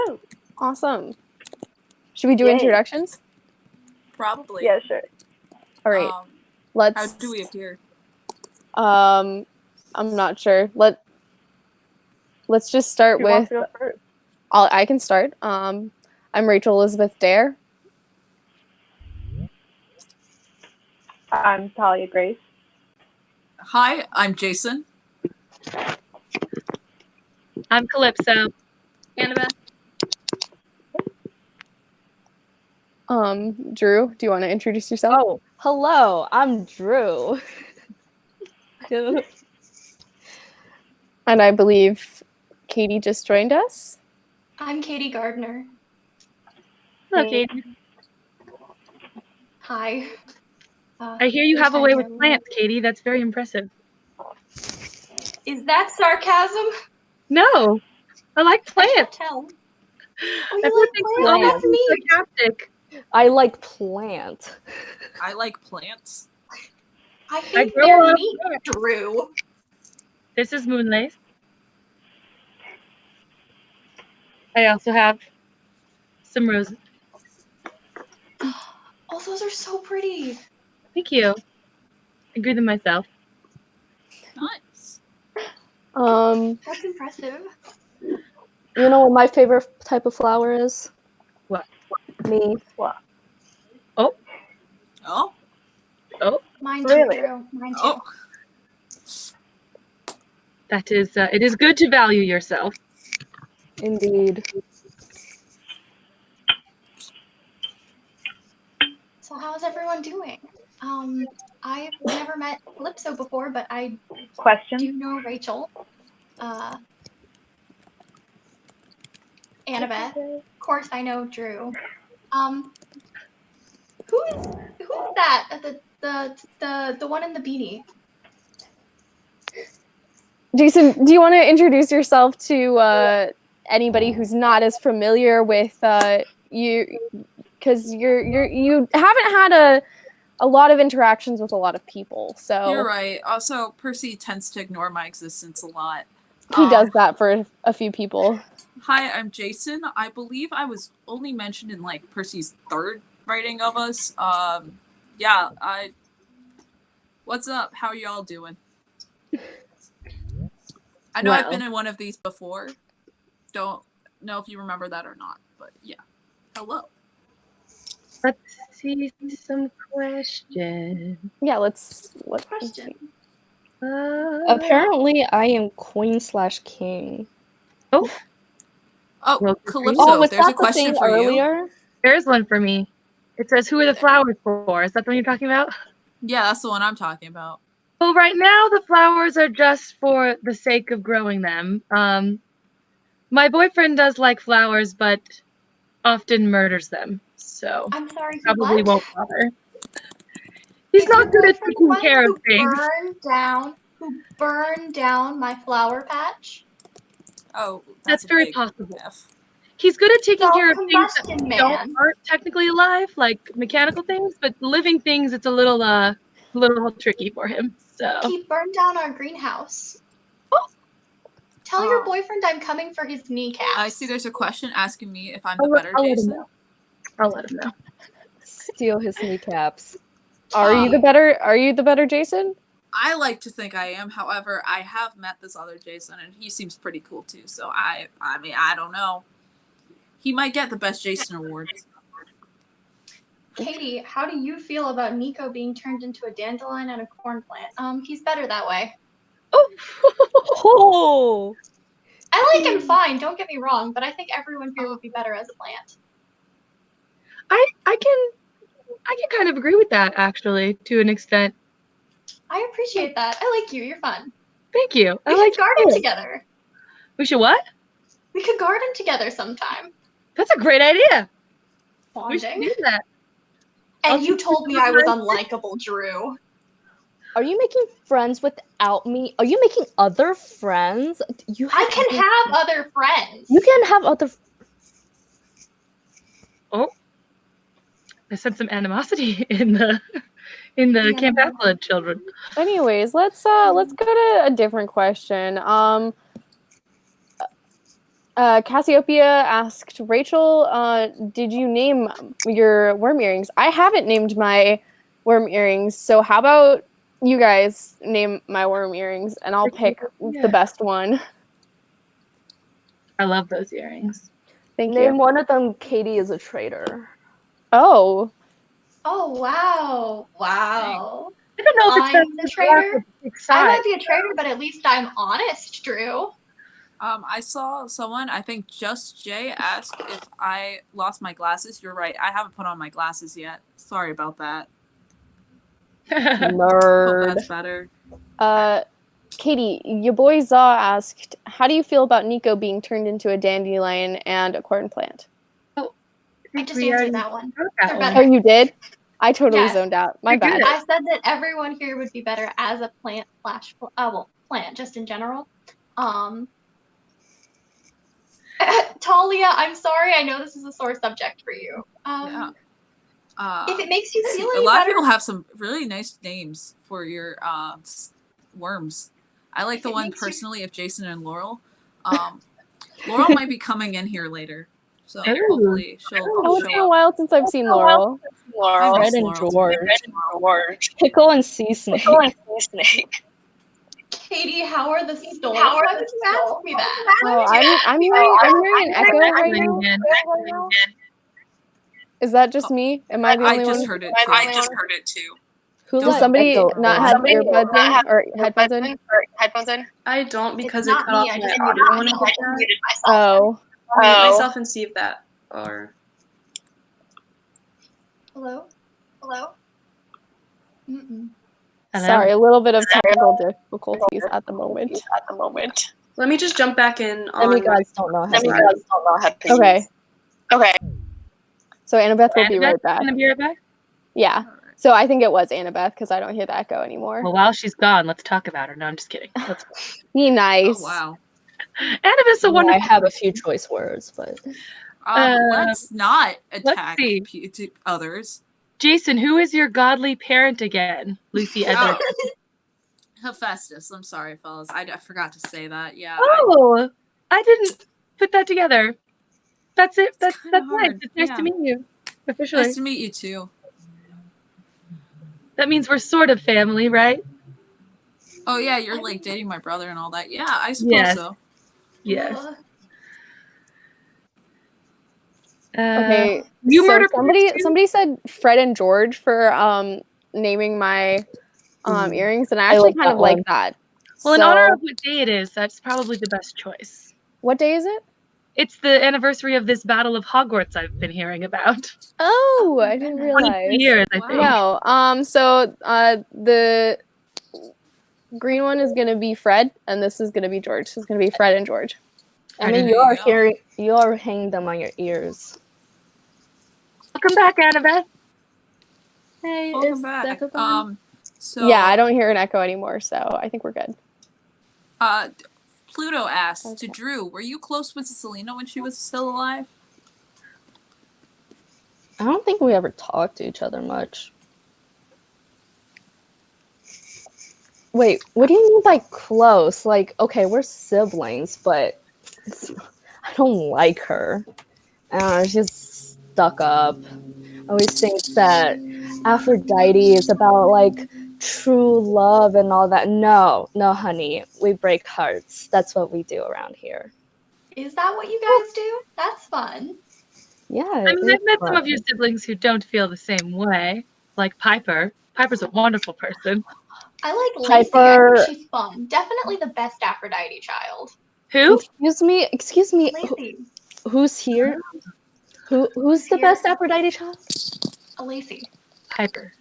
Woo! Awesome. Should we do Yay. introductions? Probably. Yeah, sure. All right. How Let's. do we appear? I'm not sure. Let's just start Who wants with. to go first? I can start. I'm Rachel Elizabeth Dare. I'm Talia Grace. Hi, I'm Jason. I'm Calypso. Annabeth. Drew, do you want to introduce yourself? Oh, hello. I'm Drew. And I believe Katie just joined us. I'm Katie Gardner. Hello, Katie. Hi. I hear you have a way with plants, Katie. That's very impressive. Is that sarcasm? No, I like I can't plants. tell. Everyone thinks we always plants? be sarcastic. I like plant. I like plants. I think grow they're up neat, Drew. This is Moonlace. I also have some roses. Oh, those are so pretty. Thank you. I grew them myself. Nice. That's impressive. You know what my favorite type of flower is? What? Me. What? Oh, Mine too, Really? Drew. Mine too. oh. That is, it is good to value yourself. Indeed. So how's everyone doing? I've never met Calypso before, but I Question? do know Rachel. Annabeth. Of course, I know Drew. Who is that? The one in the beanie. Jason, do you want to introduce yourself to anybody who's not as familiar with you? Because you haven't had a lot of interactions with a lot of people, so You're right. Also, Percy tends to ignore my existence a lot. he does that for a few people. Hi, I'm Jason. I believe I was only mentioned in like Percy's third writing of us. Yeah, what's up? How y'all doing? I know I've been in one of these before. Don't know if you remember that or not, but yeah. Hello. Let's see some questions. Yeah, what Question. Apparently, I am queen/king. Oh, Well, Calypso, Oh, was there's a that the question thing for you. earlier? There's one for me. It says, who are the flowers for? Is that the one you're talking about? Yeah, that's the one I'm talking about. Well, right now the flowers are just for the sake of growing them. My boyfriend does like flowers, but often murders them, so I'm sorry, who probably what? won't bother. He's Is not your good at boyfriend the taking one care of who things. burned down my flower patch? Oh, That's a very big possible. F. He's good at taking So, care of things that combustion man. aren't technically alive, like mechanical things, but living things, it's a little tricky for him. So He burned down our greenhouse. Tell your boyfriend I'm coming for his kneecaps. I see there's a question asking me if I'm the better I'll let him Jason. know. I'll let him know. Steal his kneecaps. Are you the better Jason? I like to think I am. However, I have met this other Jason, and he seems pretty cool too. So I mean, I don't know. He might get the best Jason award. Katie, how do you feel about Nico being turned into a dandelion and a corn plant? He's better that way. Oh! I like him fine, don't get me wrong, but I think everyone here would be better as a plant. I can kind of agree with that, actually, to an extent. I appreciate that. I like you. You're fun. Thank you. We should garden together. We should what? We could garden together sometime. That's a great idea. Bonding. We should do that. And you told me I was unlikable, Drew. Are you making friends without me? Are you making other friends? I can have other friends. You can have other. Oh, I sense some animosity in the Camp Half-Blood children. Anyways, let's go to a different question. Cassiopeia asked, Rachel, did you name your worm earrings? I haven't named my worm earrings, so how about you guys name my worm earrings, and I'll pick the best one. I love those earrings. Thank Name you. one of them. Katie is a traitor. Oh, Oh, wow. Wow. I don't know if I'm the traitor. I might side. be a traitor, but at least I'm honest, Drew. I saw someone, I think Just Jay, asked if I lost my glasses. You're right, I haven't put on my glasses yet. Sorry about that. Hope Nerd. that's better. Katie, your boy Zaw asked, how do you feel about Nico being turned into a dandelion and a corn plant? I just answered that one. They're Oh, better. you did? I totally Yes. zoned out. My You're bad. good. I said that everyone here would be better as a plant slash plant just in general. Talia, I'm sorry. I know this is a sore subject for you. Yeah. If it makes you feel A any lot of better, people have some really nice names for your worms. I like If the it one makes you- personally of Jason and Laurel. Laurel might be coming in here later, so Ooh. hopefully she'll Oh, it's show been a up. while since I've seen Laurel. I miss Fred and Laurel too. George. Pickle and sea snake. Katie, how are the stoles? Why would you ask me that? Oh, I'm hearing an echo right now. Again. Is that just me? Am I the I only just one? heard it too. Who Does let somebody Echo not in? have earbuds in or headphones in? I don't because It's it not cut me, off I my just audio. I want to muted myself. Oh, mute myself and see if that or Hello? Hello? Mm-mm. Hello? sorry, a little bit of technical difficulties at the moment. let me just jump back in on Demigods don't know how to Sorry. use. Okay. So Annabeth will be Annabeth right back. gonna be right back? Yeah. Alright. So I think it was Annabeth because I don't hear the echo anymore. Well, while she's gone, let's talk about her. No, I'm just kidding. Let's Be nice. Oh wow. Annabeth's a I wonderful. have a few choice words, but Let's not attack see. others. Jason, who is your godly parent again? Lucy Edwards. Hephaestus. I'm sorry, fellas. I forgot to say that. Yeah. Oh, I didn't put that together. That's it. That's kinda nice. hard, It's nice yeah. to meet you. Officially. Nice to meet you too. That means we're sort of family, right? Oh yeah, you're like dating my brother and all that. Yeah, I suppose Yes. so. Yes. Ugh. Okay. You so murder somebody said Fred and George for naming my earrings, and I actually like kind that of like one. that. Well, in So, honor of what day it is, that's probably the best choice. what day is it? It's the anniversary of this Battle of Hogwarts I've been hearing about. Oh, my I didn't goodness. 22 realize. years, I Wow. think. No. So the green one is gonna be Fred, and this is gonna be George. So it's gonna be Fred and George. I mean, There you go. you are hanging them on your ears. Welcome back, Annabeth. Hey, Welcome is back. Becca gone? So Yeah, I don't hear an echo anymore, so I think we're good. Pluto asked to Okay. Drew, were you close with Selena when she was still alive? I don't think we ever talked to each other much. Wait, what do you mean by close? Like, okay, we're siblings, but I don't like her. I don't know, she's stuck up. I always think that Aphrodite is about like true love and all that. No, honey, we break hearts. That's what we do around here. Is that what you guys do? That's fun. Yeah, I mean, I've met some of your siblings who don't feel the same way, like Piper. Piper's a wonderful person. I like Lacey. I Piper- think she's fun. Definitely the best Aphrodite child. Who? Excuse me. Lacey. Who's here? Who's the Here. best Aphrodite child? Lacey. Piper.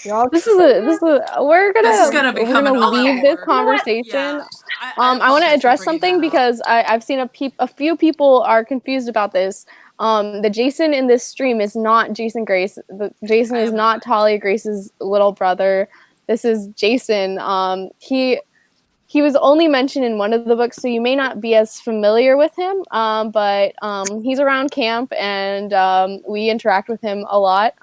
Y'all This is we're gonna become an leave this awkward- conversation. Yeah. I want to apologize for address bringing something that up. because I've seen a few people are confused about this. The Jason in this stream is not Jason Grace. Jason is not Talia Grace's little brother. This is Jason. He was only mentioned in one of the books, so you may not be as familiar with him. But he's around camp, and we interact with him a lot.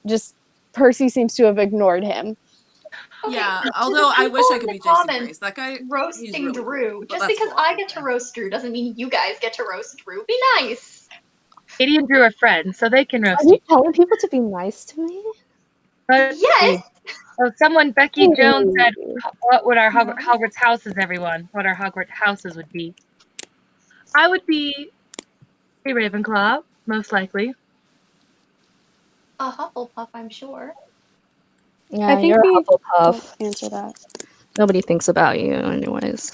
Just Percy seems to have ignored him. Okay, Yeah, to the although I wish people I in could the be Jason comments Grace. That guy, he's roasting really Drew. cool, but Just that's because a lot I get to different. roast Drew doesn't mean you guys get to roast Drew. Be nice. Katie and Drew are friends, so they can Are roast you each telling people to be nice to me? other. Yes. Oh, someone, Becky Jones said, Ooh. what would our No. Hogwarts houses, everyone? What our Hogwarts houses would be. I would be a Ravenclaw, most likely. A Hufflepuff, I'm sure. Yeah, I think you're a we don't Hufflepuff. answer that. Nobody thinks about you, anyways.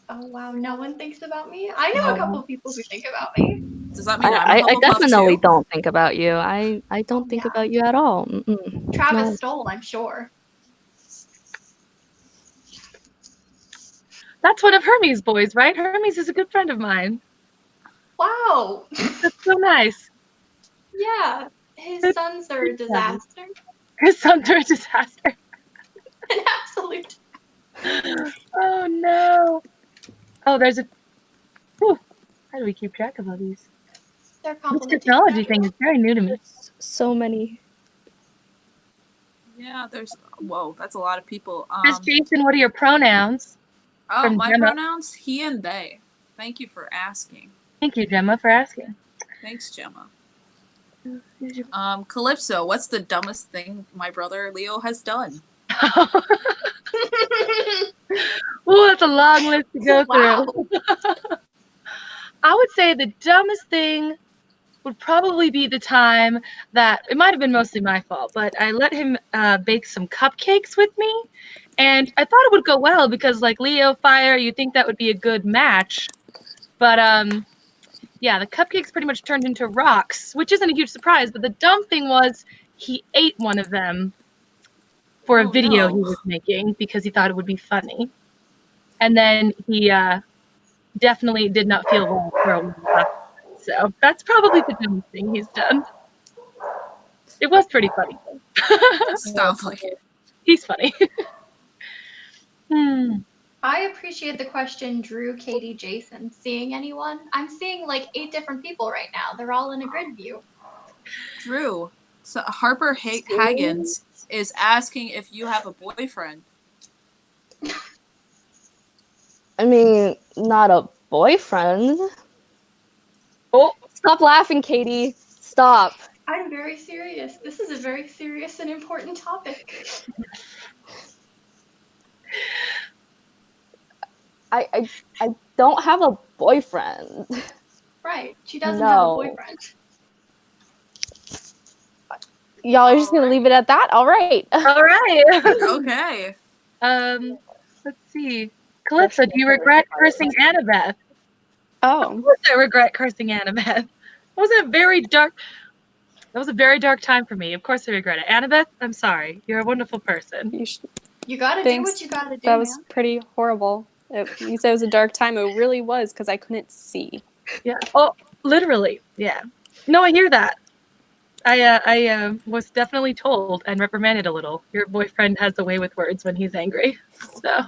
Oh wow, no one thinks about me. I know a No. couple people who think about me. Does that mean I'm a I Hufflepuff definitely too? don't think about you. I don't think yeah. about you at all. Mm-mm. Travis No. Stoll, I'm sure. That's one of Hermes' boys, right? Hermes is a good friend of mine. Wow. That's so nice. Yeah. His sons are a disaster. His sons are a disaster. An absolute. Oh no. Oh, there's a. Whew. How do we keep track of all these? They're This complimenting technology you. thing is very new to me. There's so many. Yeah, there's. Whoa, that's a lot of people. Miss Jason, what are your pronouns? Oh, from my Gemma. pronouns? He and they. Thank you for asking. Thank you, Gemma, for asking. Thanks, Gemma. Calypso, what's the dumbest thing my brother Leo has done? Oh, that's a long list to go Wow. through. I would say the dumbest thing would probably be the time that it might have been mostly my fault, but I let him bake some cupcakes with me, and I thought it would go well because, like, Leo fire, you think that would be a good match, but yeah, the cupcakes pretty much turned into rocks, which isn't a huge surprise. But the dumb thing was he ate one of them for a Oh, video he no. was making because he thought it would be funny, and then he definitely did not feel well for a while. So that's probably the dumbest thing he's done. It was pretty funny though. Sounds like it. He's funny. Hmm. I appreciate the question, Drew, Katie, Jason. Seeing anyone? I'm seeing like 8 different people right now. They're all in a grid view. Drew, so Harper Haggins is asking if you have a boyfriend. I mean, not a boyfriend. Oh, Stop laughing, Katie. Stop. I'm very serious. This is a very serious and important topic. I don't have a boyfriend. Right. She doesn't have a No. boyfriend. Y'all are just gonna leave it at that? All right. all right. Okay. Let's see. Calypso, do you regret cursing Annabeth? Oh, Of course I regret cursing Annabeth. That was a very dark time for me. Of course I regret it. Annabeth, I'm sorry. You're a wonderful person. You gotta do thanks. what you gotta do, That was man. pretty horrible. You said it was a dark time. It really was because I couldn't see. Yeah. Oh, literally. Yeah. No, I hear that. I was definitely told and reprimanded a little. Your boyfriend has a way with words when he's angry. So.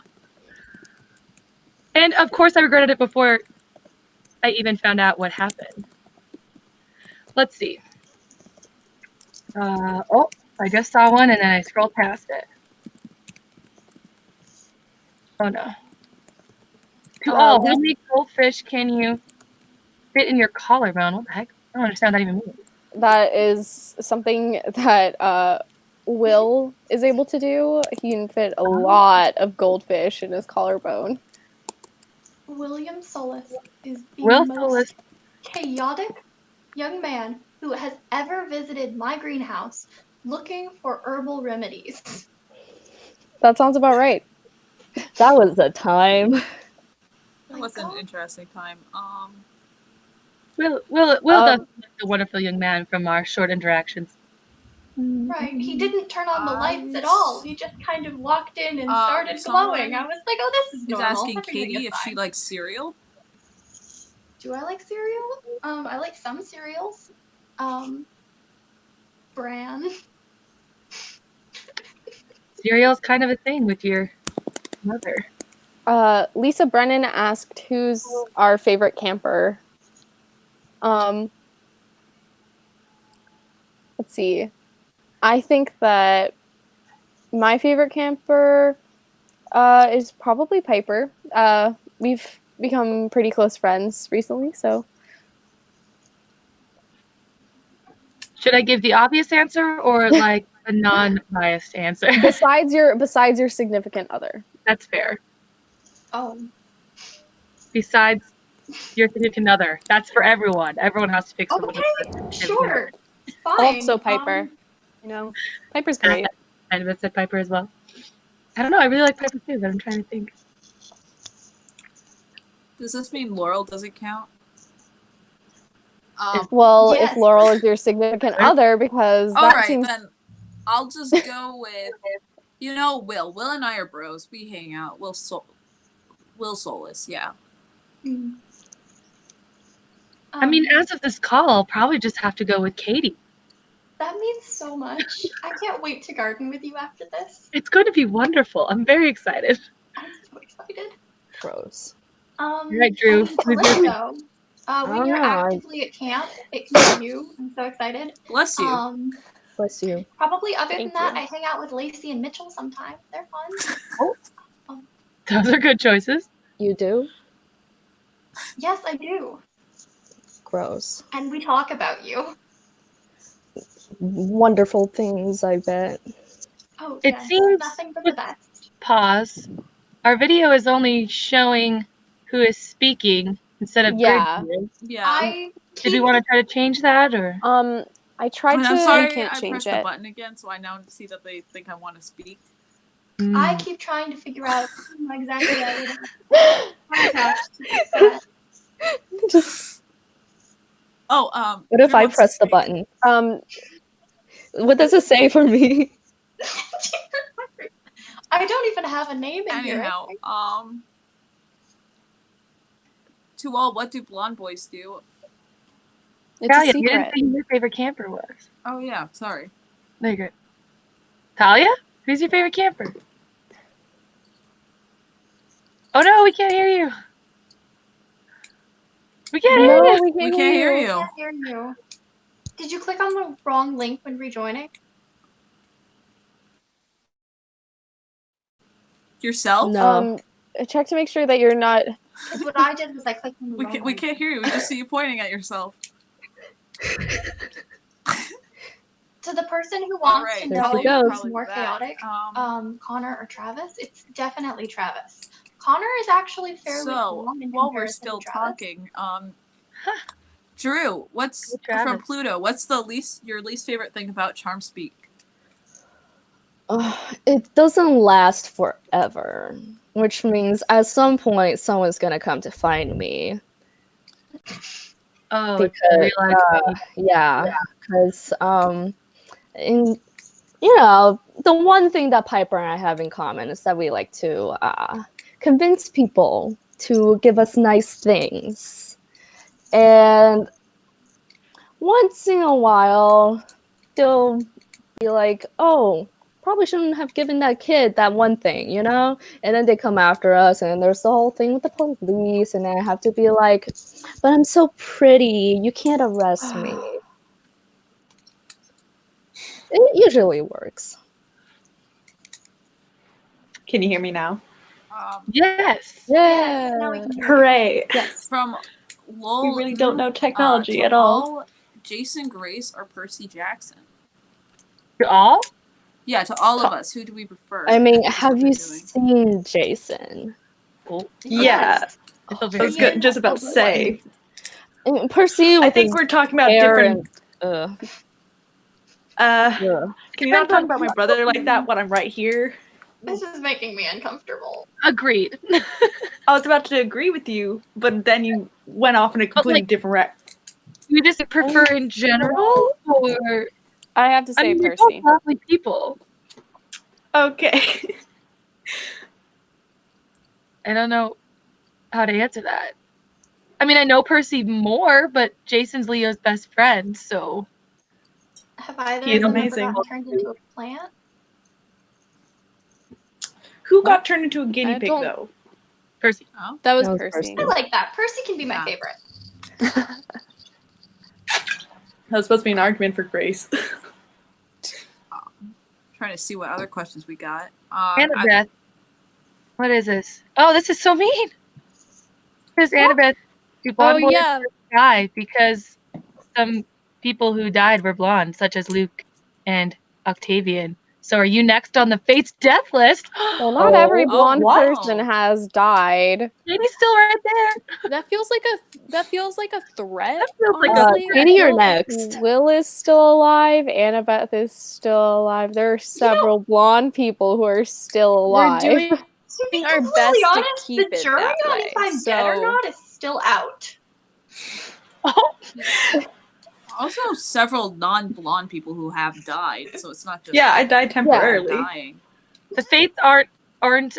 And of course I regretted it before I even found out what happened. Let's see. Oh, I just saw one and then I scrolled past it. Oh no. To all, how many goldfish can you fit in your collarbone? What the heck? I don't understand what that even means. That is something that Will is able to do. He can fit a lot of goldfish in his collarbone. William Solis is the Will most Solis. chaotic young man who has ever visited my greenhouse looking for herbal remedies. That sounds about right. That was a time. That was an interesting time. Will does look like a wonderful young man from our short interactions. Right. He didn't turn on the lights at all. He just kind of walked in and started glowing. I was like, oh, this is He's normal. asking Everything Katie is if she fine. likes cereal. Do I like cereal? I like some cereals. Bran. Cereal's kind of a thing with your mother. Lisa Brennan asked who's our favorite camper. Let's see. I think that My favorite camper is probably Piper. We've become pretty close friends recently, so Should I give the obvious answer or like a non-biased answer? besides your significant other. That's fair. Oh, Besides your significant other, that's for everyone. Everyone has to pick someone. okay, sure. Fine. Also Piper. You know, Piper's great. And that said Piper as well. I don't know. I really like Piper too, but I'm trying to think. Does this mean Laurel doesn't count? Well, Yes. if Laurel is your significant other, because All that right, seems then I'll just go with, Will. Will and I are bros. We hang out. Will Solus, yeah. Mm. I mean, as of this call, I'll probably just have to go with Katie. That means so much. I can't wait to garden with you after this. It's going to be wonderful. I'm very excited. I'm so excited. Gross. Right, Drew. I mean, Callisto, when don't you're know. actively at camp, it can be you. I'm so excited. Bless you. Bless you. Probably other Thank than that, you. I hang out with Lacey and Mitchell sometimes. They're fun. Those are good choices. You do? Yes, I do. Gross. And we talk about you. Wonderful things, I bet. Oh, It yes. seems- Nothing but the best. Pause. Our video is only showing who is speaking instead of Yeah. Bridget. Yeah. Did we want to try to change that or? I tried to I'm sorry, can't I change pressed the it. button again, so I now see that they think I want to speak. I keep trying to figure out exactly I would contact to fix that. Just Oh, what if Drew I wants to press the speak. button? What does it say for me? I don't even have a name in Anyhow, here. to all, what do blonde boys do? It's Talia, a you didn't secret. say who your favorite camper was. Oh yeah, sorry. There you go. Talia, who's your favorite camper? Oh no, we can't hear you. We can't hear No, you. we We can't can't hear hear you. you. I can't hear you. Did you click on the wrong link when rejoining? Yourself? No. Check to make sure that you're not. Because what I did was I clicked on the We wrong can't. We link. can't hear you. We just see you pointing at yourself. To the person who wants Alright, to There know she goes. who's more back. chaotic, Connor or Travis, it's definitely Travis. Connor is actually fairly So calm in while we're comparison still to Travis. talking, Drew, what's Hey, Travis. from Pluto? What's your least favorite thing about Charm Speak? It doesn't last forever, which means at some point someone's gonna come to find me. Oh, Because, it's real life. yeah, because the one thing that Piper and I have in common is that we like to convince people to give us nice things, and once in a while they'll be like, "Oh, probably shouldn't have given that kid that one thing," and then they come after us, and there's the whole thing with the police, and then I have to be like, "But I'm so pretty, you can't arrest me." It usually works. Can you hear me now? Yes. Yes, now we can hear you. Hooray! Yes. From Lol, We really don't know technology to at all. Jason Grace or Percy Jackson? To all? Yeah, to all of us. Who do we prefer? I mean, That's have what you they're doing. seen Jason? Yeah, Yes. I feel I very was good. just about to say. And Percy I with think his we're talking about hair different. and Can you not talk about my brother like that when I'm right here? This is making me uncomfortable. Agreed. I was about to agree with you, but then you went off in a completely different route. You just prefer in general, or I have to say they're Percy. both lovely people. Okay. I don't know how to answer that. I mean, I know Percy more, but Jason's Leo's best friend, so Have either He is of them amazing. ever gotten turned into a plant? Who got turned into a guinea I pig don't- though? Percy. Oh, That was That was Percy. I like that. Percy can be my Yeah. favorite. That was supposed to be an argument for Grace. Trying to see what other questions we got. Annabeth. What is this? Oh, this is so mean. Says Annabeth, do blonde boys yeah. die because some people who died were blonde, such as Luke and Octavian. So are you next on the Fate's death list? Well, not every blonde what? person has died. Katie's still right there. That feels like a threat. That feels like a honestly. Katie, you're Will- next. Will is still alive. Annabeth is still alive. There are several blonde people who are still alive. We're doing To be our completely best to honest, keep the it jury that on way. if I'm dead or not is still out. Oh, Also, several non-blonde people who have died, so it's not just Yeah, I died them temporarily. dying. the Fates aren't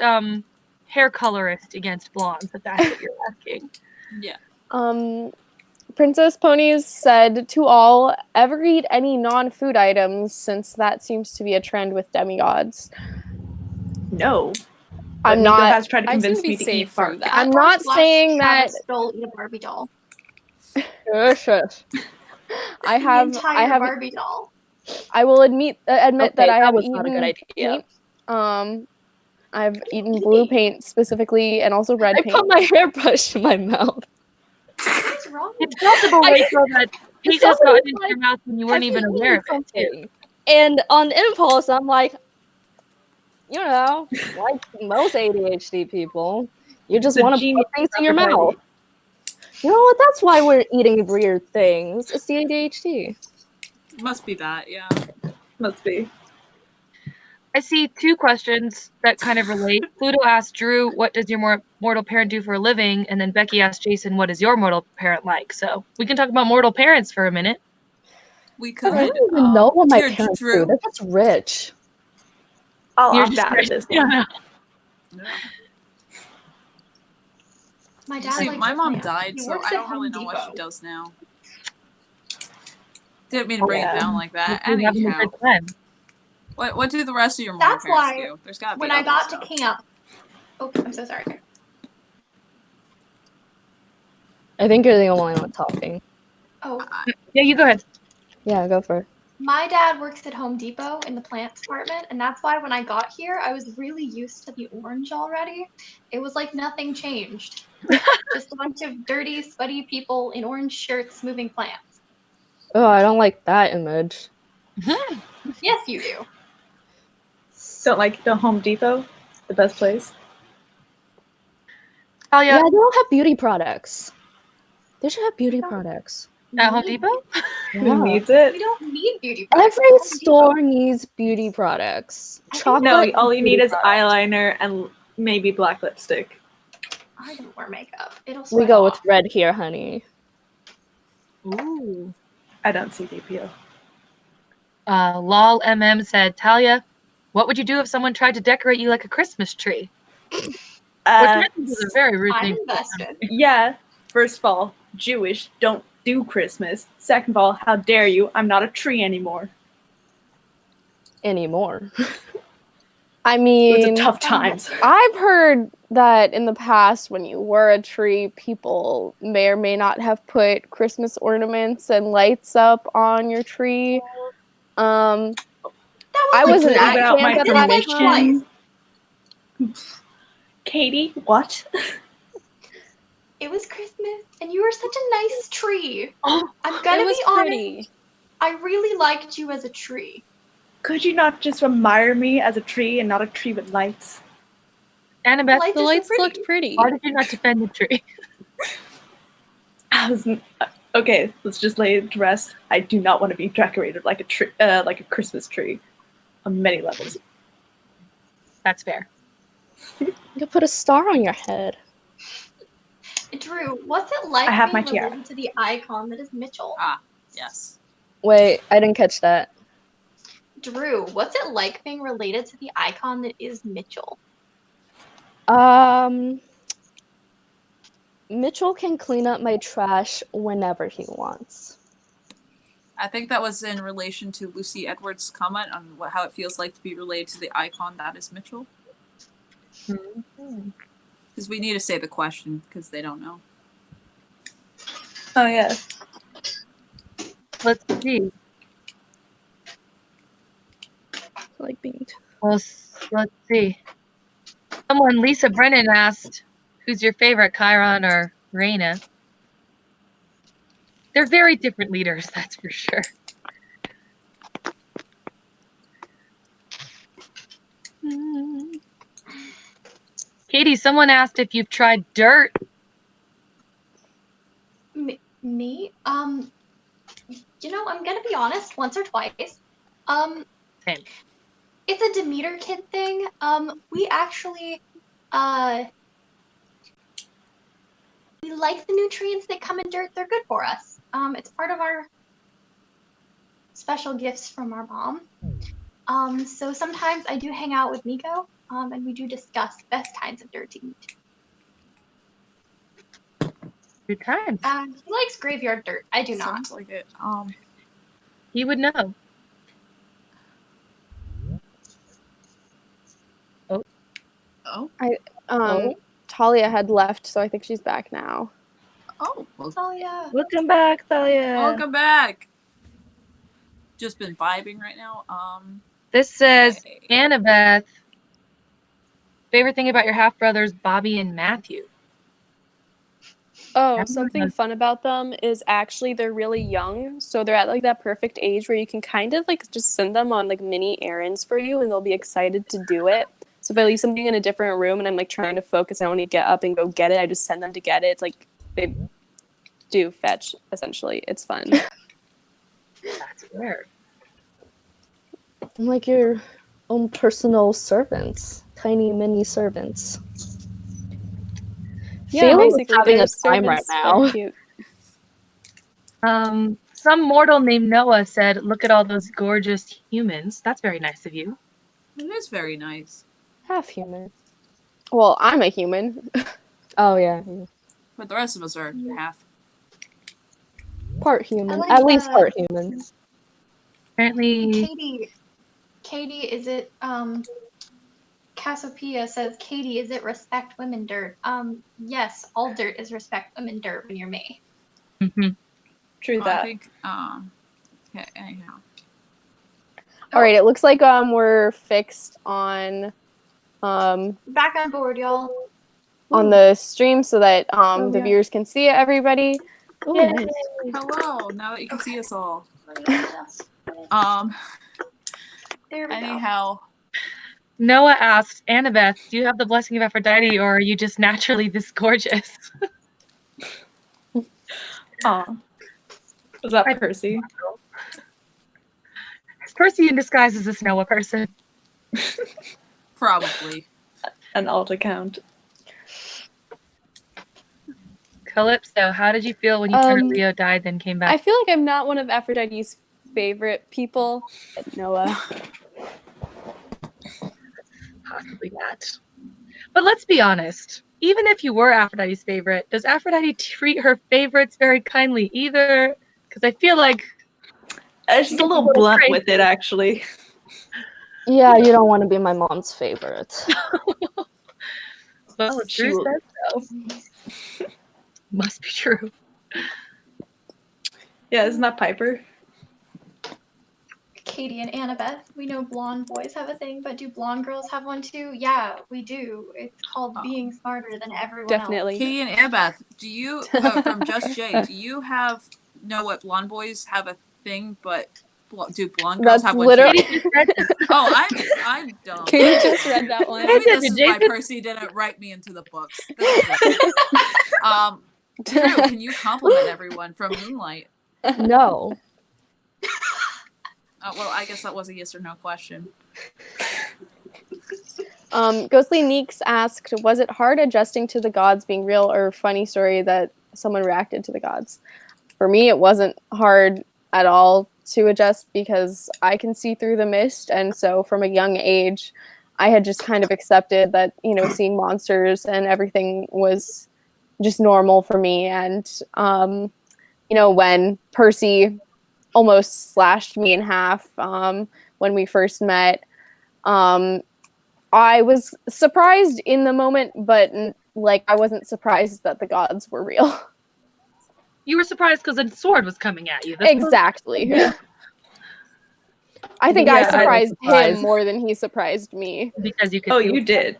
hair colorist against blondes, if that's what you're asking. Yeah. Princess Ponies said to all, ever eat any non-food items, since that seems to be a trend with demigods. No. I'm Nico not. has tried to I seem convince to be me to safe eat from bark. that. I'm not saying that. Travis stole eat a Barbie doll. Shush. I The have. entire I have. Barbie doll. I will admit that Okay, I that have was not a good eaten idea. paint. I've eaten blue paint specifically, and also red I paint. put my hairbrush in my mouth. What's wrong with It's possible, Rachel, that paint has Somebody gotten was into like, your mouth and you weren't "Have even you aware of eaten it. Too. something?" And on impulse, I'm like, you know, like most ADHD people, you just It's a want to genius put things in your opportunity. mouth. You know what? That's why we're eating weird things. It's the ADHD. Must be that, yeah. Must be. I see two questions that kind of relate. Pluto asked Drew, what does your mortal parent do for a living? And then Becky asked Jason, what is your mortal parent like? So we can talk about mortal parents for a minute. We I could. don't even know what my dear parents Drew. do. They're just rich. I'll You're opt just out of this yeah, one. no. Yeah. My dad See, likes my mom plants. died, He so works I at don't really Home know what she Depot. does now. Didn't mean to bring Yeah. it down like that. We're having a Anyhow, good time. what do the rest of your mortal That's parents why do? There's gotta be when I other got stuff. to camp, oh, I'm so sorry. I think you're the only one talking. Oh, Yeah, you go ahead. Yeah, go for it. my dad works at Home Depot in the plants department, and that's why when I got here, I was really used to the orange already. It was like nothing changed. Just a bunch of dirty, sweaty people in orange shirts moving plants. Oh, I don't like that image. Yes, you do. Don't like the Home Depot, the best place. Talia, Yeah, they don't have beauty products. They should have beauty products. at Home Depot? Who Yeah. needs it? We don't need beauty products. Every at Home store Depot. needs beauty products. I think Chocolate. No, and all you beauty need is products. eyeliner and maybe black lipstick. I don't wear makeup. It'll We sweat go off. with red here, honey. Ooh. I don't see DPO. Lol MM said, Talia, what would you do if someone tried to decorate you like a Christmas tree? Which I think is a very rude I'm thing. invested. Yeah, first of all, Jewish, don't do Christmas. Second of all, how dare you? I'm not a tree anymore. Anymore. I It was mean, a tough times. I've heard that in the past, when you were a tree, people may or may not have put Christmas ornaments and lights up on your tree. That was I like wasn't twice. at Without my camp I at did it that like permission. twice. Katie, what? It was Christmas, and you were such a nice tree. Oh, I'm gonna It was be honest. pretty. I really liked you as a tree. Could you not just admire me as a tree and not a tree with lights? Annabeth, Lights The are so lights pretty. looked pretty. why did you not defend the tree? I was okay. Let's just lay it to rest. I do not want to be decorated like a tree, like a Christmas tree, on many levels. That's fair. You could put a star on your head. Drew, what's it like I have being my tiara. related to the icon that is Mitchell? Yes. Wait, I didn't catch that. Drew, what's it like being related to the icon that is Mitchell? Mitchell can clean up my trash whenever he wants. I think that was in relation to Lucy Edwards' comment on how it feels like to be related to the icon that is Mitchell. Because we need to say the question, because they don't know. Oh yeah. Let's see. I like being. Well, let's see. Someone, Lisa Brennan asked, "Who's your favorite, Chiron or Reina?" They're very different leaders, that's for sure. Katie, someone asked if you've tried dirt. Me? I'm gonna be honest, once or twice. Same. It's a Demeter kid thing. We actually, we like the nutrients that come in dirt. They're good for us. It's part of our special gifts from our mom. So sometimes I do hang out with Nico, and we do discuss best kinds of dirt to eat. Good times. He likes graveyard dirt. I do not. Sounds like it. He would know. Oh. Talia had left, so I think she's back now. Oh. Well, Thalia. Welcome back, Thalia. welcome back. Just been vibing right now. This says, Okay. Annabeth, favorite thing about your half-brothers, Bobby and Matthew. Oh, That's something nice. fun about them is actually they're really young, so they're at like that perfect age where you can kind of like just send them on like mini errands for you, and they'll be excited to do it. So if I leave something in a different room and I'm like trying to focus, I don't need to get up and go get it. I just send them to get it. It's like they do fetch essentially. It's fun. That's weird. I'm like your own personal servants, tiny mini servants. Phelan's basically, having they're a time right servants, but now. cute. Some mortal named Noah said, "Look at all those gorgeous humans." That's very nice of you. It is very nice. Half human. Well, I'm a human. Oh yeah, But the rest of us are half. part human. like At least the- part human. Apparently, Katie, is it Cassiopeia says, Katie, is it respect women dirt? Yes, all dirt is respect women dirt when you're me. True I that. think. Okay. Anyhow. All right, it looks like we're fixed on Back on board, y'all. the stream so that the yeah. viewers can see everybody. Oh, Yay. nice. Hello. Now that you can see us all. There we go. Anyhow. Noah asked, Annabeth, do you have the blessing of Aphrodite, or are you just naturally this gorgeous? Aw. Was that Percy? Is Percy in disguise as this Noah person? Probably. An alt account. Calypso, how did you feel when you turned Leo, died, then came back? I feel like I'm not one of Aphrodite's favorite people. Noah. Possibly not. But let's be honest. Even if you were Aphrodite's favorite, does Aphrodite treat her favorites very kindly either? Because I feel like She's a little blunt with it, actually. Yeah, you don't want to be my mom's favorite. well, it sure says so. Must be true. Yeah, isn't that Piper? Katie and Annabeth, we know blonde boys have a thing, but do blonde girls have one too? Yeah, we do. It's called being smarter than everyone Definitely. else. Katie and Annabeth, do you from Just Jay? Do you know what blonde boys have a thing, but do blonde girls That's have one literally- too? Oh, I'm dumb. Katie just read that one. Maybe this is why Percy didn't write me into the books. This is it. Drew, can you compliment everyone from Moonlight? No. Well, I guess that was a yes or no question. Ghostly Neeks asked, was it hard adjusting to the gods being real, or funny story that someone reacted to the gods? For me, it wasn't hard at all to adjust because I can see through the mist. And so from a young age, I had just kind of accepted that, seeing monsters and everything was just normal for me. And, when Percy almost slashed me in half when we first met, I was surprised in the moment, but I wasn't surprised that the gods were real. You were surprised because a sword was coming at you. That's Exactly. I think Yeah, I I was surprised surprised. him more than he surprised me. Because you could. Oh, see- you did.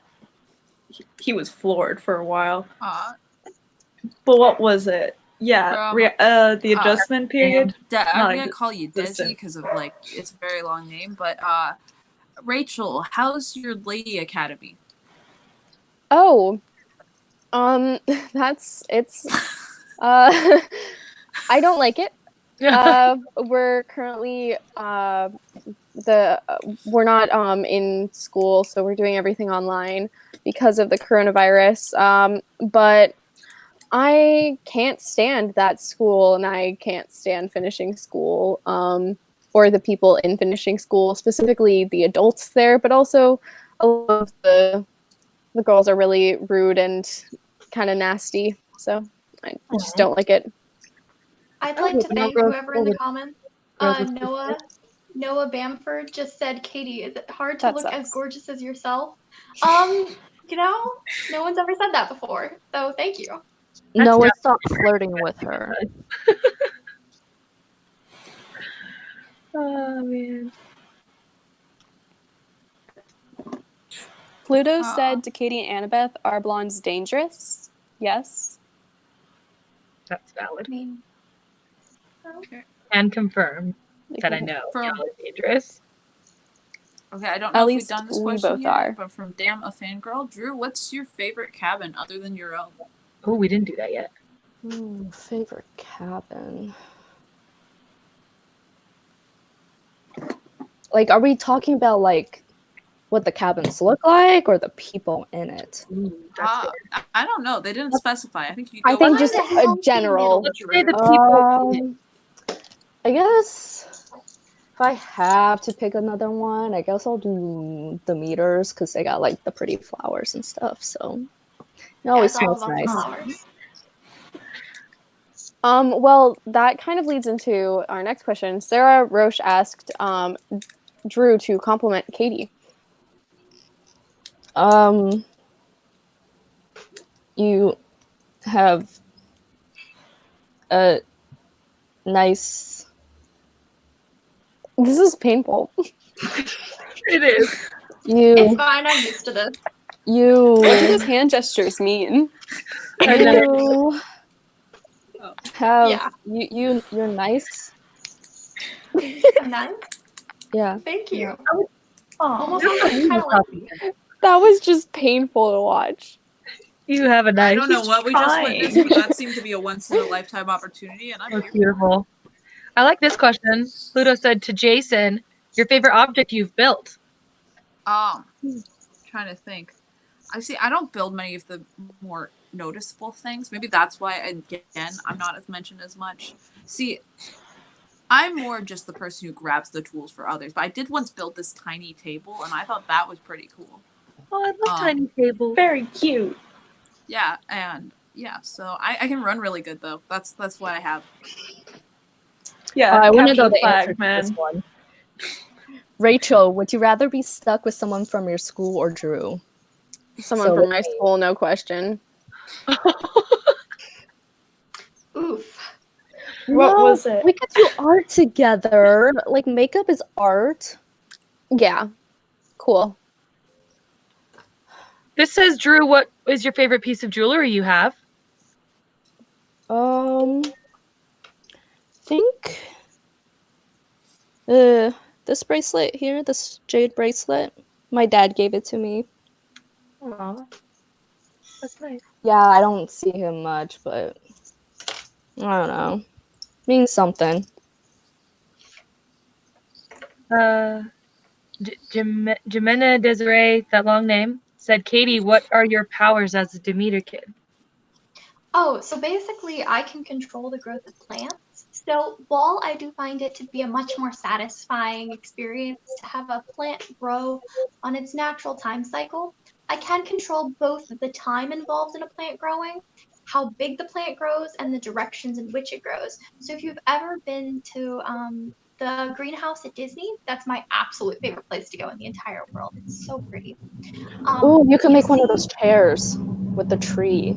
He was floored for a while. Uh, But what was it? Yeah, From- the adjustment period. I'm Not gonna call you Desi existent. because of like it's a very long name, but Rachel, how's your Lady Academy? Oh, it's I don't like it. We're currently we're not in school, so we're doing everything online because of the coronavirus. But I can't stand that school, and I can't stand finishing school, or the people in finishing school, specifically the adults there, but also a lot of the girls are really rude and kind of nasty. So I just don't like it. I'd Oh, like to but no thank girls- whoever in the girls- comments. girls with Noah Bamford just said, "Katie, is it hard to That look as sucks. gorgeous as yourself?" You know, no one's ever said that before, so thank you. Noah, stop flirting with her. Oh man. Pluto Aw. said to Katie and Annabeth, "Are blondes dangerous?" Yes. That's valid. I mean, And confirm that I know From- y'all are dangerous. Okay, I don't At know if we've least done this we question both yet, are. but from Damn a Fangirl, Drew, what's your favorite cabin other than your own? Oh, we didn't do that yet. Favorite cabin. Like, are we talking about like what the cabins look like or the people in it? I don't know. They didn't specify. I think you. I Go think with just What the a hell, general. Let's say the people. in it. I guess if I have to pick another one, I guess I'll do the meters because they got like the pretty flowers and stuff. So it always it's all smells about the nice. flowers. Well, that kind of leads into our next question. Sarah Roche asked Drew to compliment Katie. You have a nice. This is painful. It is. It's You fine. I'm used to this. What do you those hand gestures mean? you have Yeah. you're nice. I'm nice. Yeah. Thank you. Oh, Almost sounds like kind of like That was just painful to watch. you have a nice. I don't know what we just trying. witnessed, but that seemed to be a once in a lifetime opportunity, and I'm That's here. beautiful. I like this question. Pluto said to Jason, "Your favorite object you've built." Trying to think. I don't build many of the more noticeable things. Maybe that's why, again, I'm not as mentioned as much. See, I'm more just the person who grabs the tools for others. But I did once build this tiny table, and I thought that was pretty cool. Oh, I love tiny tables. Very cute. Yeah, and yeah, so I can run really good though. That's what I have. Yeah, I want to capture know the the answer flag, to this man. one. Rachel, would you rather be stuck with someone from your school or Drew? Someone So from my let's see. school, no question. oof. What No, was it? we could do art together. Like makeup is art. Yeah. Cool. This says, Drew, what is your favorite piece of jewelry you have? Think this bracelet here, this jade bracelet. My dad gave it to me. Aw, that's nice. Yeah, I don't see him much, but I don't know. Means something. Jimena Desiree, that long name, said, Katie, what are your powers as a Demeter kid? Oh, so basically, I can control the growth of plants. So while I do find it to be a much more satisfying experience to have a plant grow on its natural time cycle, I can control both the time involved in a plant growing, how big the plant grows, and the directions in which it grows. So if you've ever been to the greenhouse at Disney, that's my absolute favorite place to go in the entire world. It's so pretty. Oh, you can make one of see- those chairs with the tree.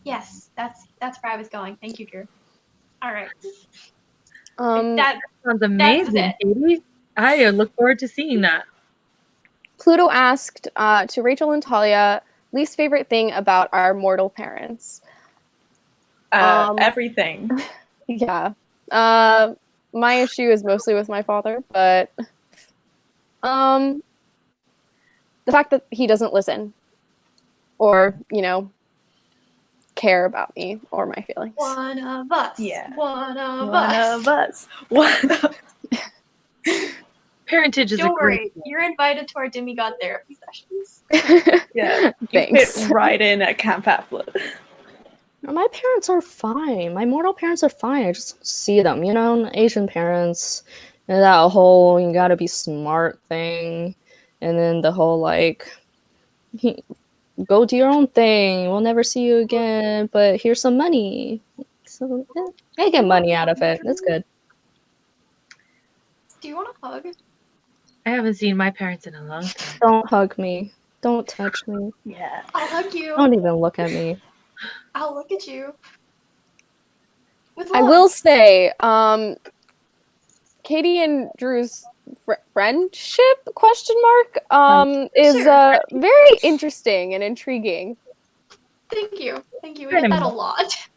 Yes, that's where I was going. Thank you, Drew. All right. Um, That Sounds that's amazing, it. Katie. I look forward to seeing that. Pluto asked to Rachel and Talia, least favorite thing about our mortal parents. Everything. Yeah. My issue is mostly with my father, but the fact that he doesn't listen or, care about me or my feelings. One of us. Yeah. One of One us. of us. One of Parentage is Don't a great. worry, you're invited to our demigod therapy sessions. Yeah. You Thanks. fit right in at Camp Athlete. My parents are fine. My mortal parents are fine. I just don't see them, Asian parents, and that whole you gotta be smart thing, and then the whole go do your own thing. We'll never see you again, but here's some money. So I get money out of it. That's good. Do you want a hug? I haven't seen my parents in a long time. Don't hug me. Don't touch me. Yeah. I'll hug you. Don't even look at me. I'll look at you. With I love. will say, Katie and Drew's friendship is Sure. very interesting and intriguing. Thank you. Thank you. We Very get that a much. lot.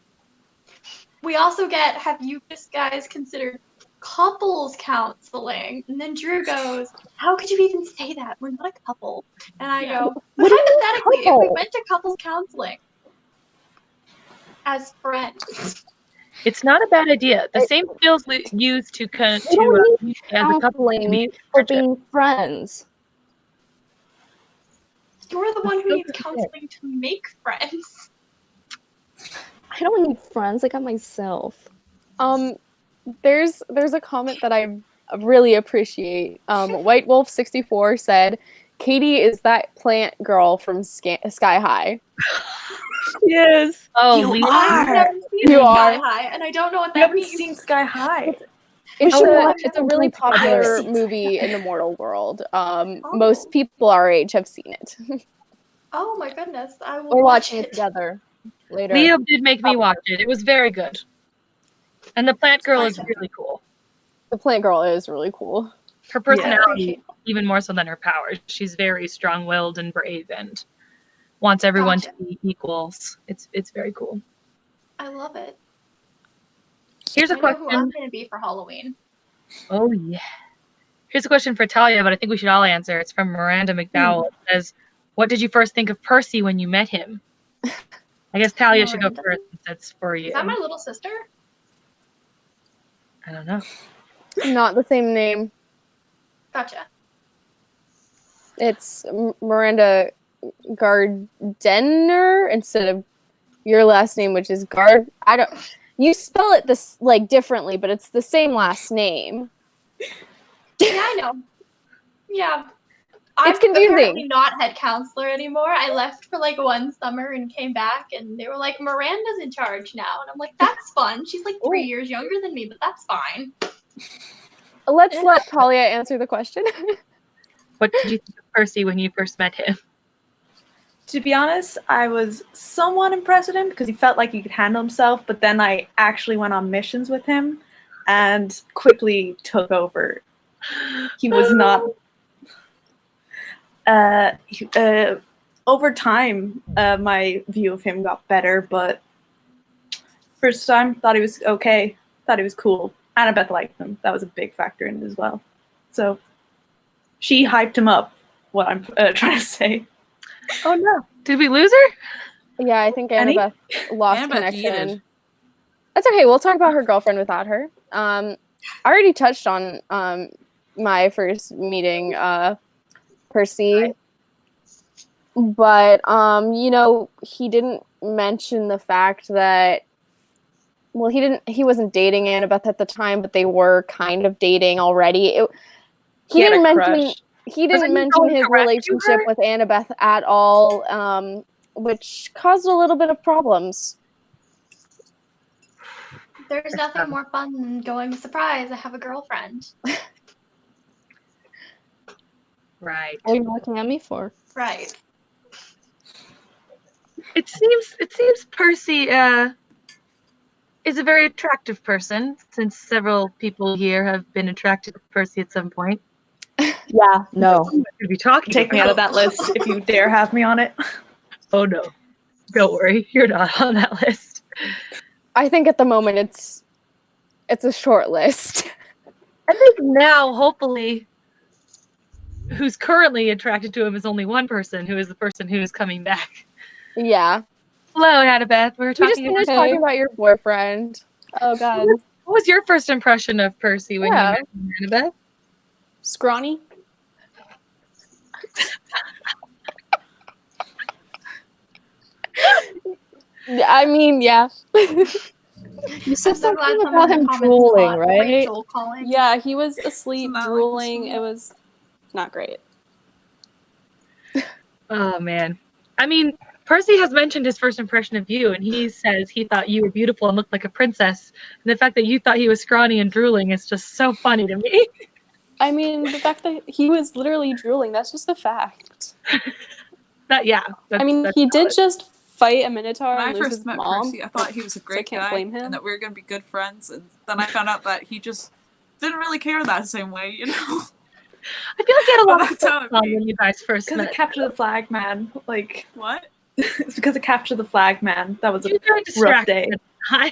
We also get, have you guys considered couples counseling? And then Drew goes, how could you even say that? We're not a couple. And I go, but What do you mean hypothetically, if we couple? went to couples counseling as friends. It's not a bad idea. The same skills used to We don't need as a couple can be counseling used for for friendship. being friends. You're the one who That's needs okay. counseling to make friends. I don't need friends. I got myself. There's a comment that I really appreciate. White Wolf 64 said, "Katie is that plant girl from Sky High." Yes. Oh, You Lisa? I've are. never seen You Sky are. High, and I don't know what You that haven't means. seen Sky High. It's a really popular I've seen movie in the mortal world. Oh. Most people our age have seen it. Oh my goodness, I will We're watch watching it it. together later. Leo did make me watch it. It was very good. And the plant girl is Gotcha. really cool. The plant girl is really cool. Her I personality, appreciate that. even more so than her powers. She's very strong-willed and brave and wants everyone Gotcha. to be equals. It's very cool. I love it. Here's a I know who I'm question. going to be for Halloween. Oh, yeah. Here's a question for Talia, but I think we should all answer. It's from Miranda McDowell. It says, what did you first think of Percy when you met him? I guess Talia should go Miranda? first since that's for you. Is that my little sister? I don't know. Not the same name. Gotcha. It's Miranda Gardner instead of your last name, which is Gard. I don't. You spell it this differently, but it's the same last name. Yeah, I know. Yeah. It's I'm apparently confusing. not head counselor anymore. I left for 1 summer and came back, and they were like, Miranda's in charge now. And I'm like, that's fun. She's 3 years younger than me, but that's fine. Let's let Talia answer the question. What did you think of Percy when you first met him? To be honest, I was somewhat impressed with him because he felt like he could handle himself, but then I actually went on missions with him and quickly took over. He was not... over time, my view of him got better, but first time, thought he was okay, thought he was cool. Annabeth liked him. That was a big factor in it as well. So she hyped him up, what I'm trying to say. Oh, no. Did we lose her? Yeah, I think Annie? Annabeth lost Annabeth connection. yeeted. That's okay. We'll talk about her girlfriend without her. I already touched on my first meeting, Percy, but he didn't mention the fact that he wasn't dating Annabeth at the time, but they were kind of dating already. He didn't mention his relationship with Annabeth at all, which caused a little bit of problems. There's nothing more fun than going, surprise, I have a girlfriend. Right. What are you looking at me for? Right. It seems Percy is a very attractive person, since several people here have been attracted to Percy at some point. Yeah, no. We'd be talking. Take me out of that list if you dare have me on it. Oh no, don't worry, you're not on that list. I think at the moment it's a short list. I think now, hopefully, who's currently attracted to him is only one person, who is the person who is coming back. Yeah. Hello, Annabeth. We were We just talking finished about talking about your boyfriend. Oh god. what was your first impression of Percy when Yeah. you met him, Annabeth? Scrawny? I mean, yeah. You said I'm so glad something someone about in the him comments drooling, caught right? Rachel calling. Yeah, he was asleep, Isn't that like the drooling. song? It was not great. Oh man. I mean, Percy has mentioned his first impression of you, and he says he thought you were beautiful and looked like a princess. And the fact that you thought he was scrawny and drooling is just so funny to me. I mean, the fact that he was literally drooling, that's just a fact. That's, I mean, that's he did valid. just fight a minotaur When I and lose first his met mom. Percy, I thought he was a great can't guy blame him. and that we were going to be good friends. And then I found out that he just didn't really care that same way, you know? I feel like he had a But lot of that's how it fun be. when you guys first Because met. of Capture the Flag, man. Like, What? it's because of Capture the Flag, man. That was She a was very rough distracted day. at the time.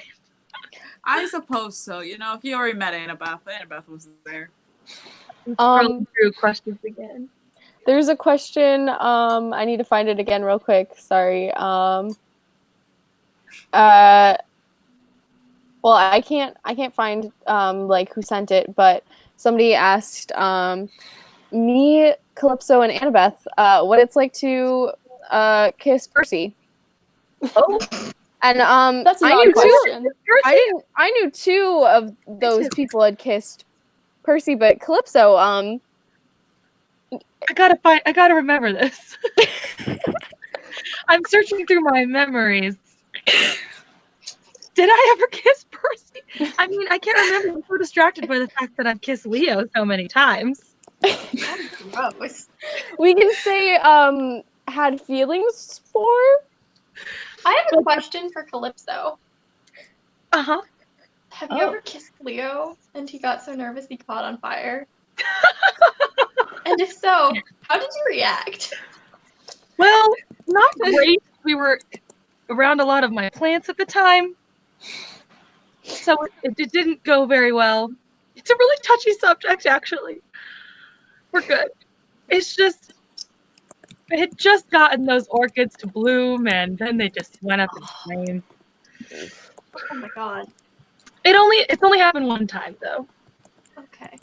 I suppose so. You know, if you already met Annabeth, Annabeth was there. Scrolling through questions again. There's a question. I need to find it again real quick. Sorry. Well, I can't find like who sent it, but somebody asked me, Calypso, and Annabeth what it's like to kiss Percy. Oh, And That's an I odd knew question. I knew two of those people had kissed Percy, but Calypso, I gotta remember this. I'm searching through my memories. Did I ever kiss Percy? I mean, I can't remember. I'm so distracted by the fact that I've kissed Leo so many times. Gross. we can say had feelings for. I have a question for Calypso. Uh-huh. Have you ever kissed Leo and he got so nervous he caught on fire? And if so, how did you react? Well, not great. We were around a lot of my plants at the time, so it didn't go very well. It's a really touchy subject, actually. We're good. It's just, I had just gotten those orchids to bloom, and then they just went up in flames. Oh my god. It's only happened one time, though. Okay.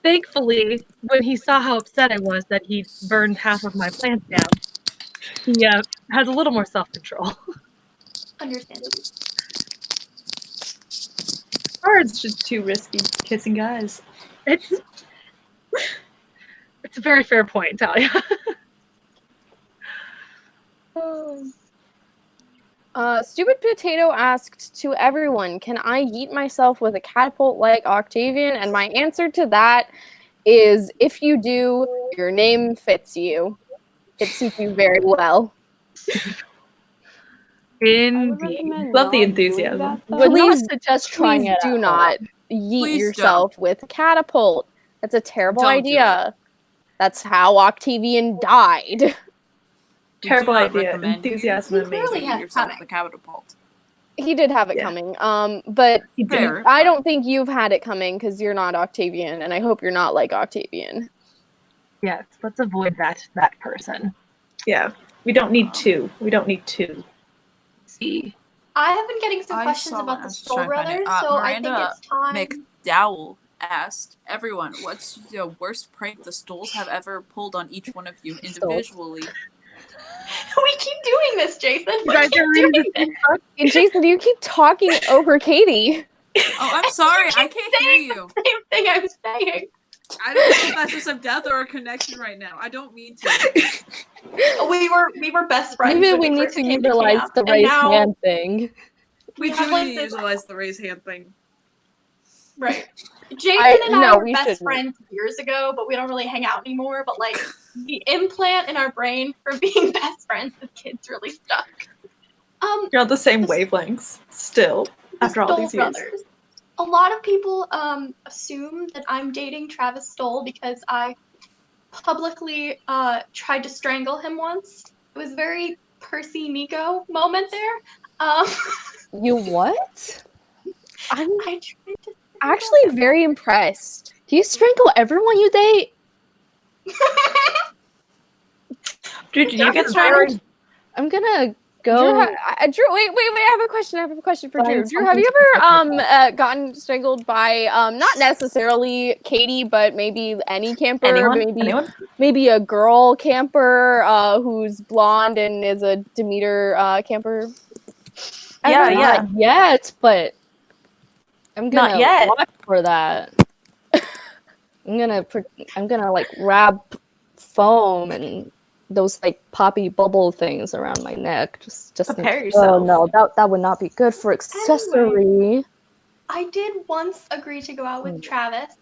Thankfully, when he saw how upset I was that he burned half of my plants down, he has a little more self-control. Understandable. Or it's just too risky kissing guys. It's a very fair point, Talia. Stupid Potato asked to everyone, can I yeet myself with a catapult like Octavian? And my answer to that is, if you do, your name fits you. It suits you very well. Indeed. Love the enthusiasm. Would not Please, suggest trying please it. do at not home. yeet Please yourself with a catapult. That's a terrible Don't do idea. That's how Octavian died. Terrible Do not idea. recommend Enthusiasm You amazing. clearly had yourself coming. with a catapult. He did have it Yeah. coming. But He did. Fair. I don't think you've had it coming because you're not Octavian, and I hope you're not like Octavian. Yes, let's avoid that person. Yeah. We don't need two. We don't need two. See. I have been getting some I questions saw about one. I the was just Stoll trying to find it. brothers, so I think Miranda it's time. McDowell asked everyone, what's the worst prank the Stolls have ever pulled on each one of you individually? We keep doing this, Jason. You We guys keep are reading doing this. this. And Jason, you keep talking over Katie. Oh, I'm sorry. I can't hear you. Same thing I was saying. I don't know if that's just a death or a connection right now. I don't mean to. We were best friends. Maybe when we need first to came to utilize camp, the and raise now hand thing. We have, do like, need to this- utilize the raise hand thing. Right. Jason and I no, were we best shouldn't. friends years ago, but we don't really hang out anymore. But like the implant in our brain for being best friends with kids really stuck. You're on the same wavelengths still The after all Stoll these years. brothers. A lot of people assume that I'm dating Travis Stoll because I publicly tried to strangle him once. It was very Percy Nico moment there. You what? I'm I tried to actually very impressed. Do you strangle everyone you date? Drew, did you get strangled? I'm gonna Drew, go. Drew, wait. I have a question. I have a question for Drew. Find Drew, have you something ever gotten strangled by not necessarily Katie, but maybe any camper, Anyone? maybe a girl camper who's blonde and is a Demeter camper? Yeah, Ever? yeah. Not yet, but I'm Not gonna yet. watch for that. I'm gonna like wrap foam and those like poppy bubble things around my neck. Just Prepare oh yourself. no, that would not be good for accessory. I did once agree to go out with Travis.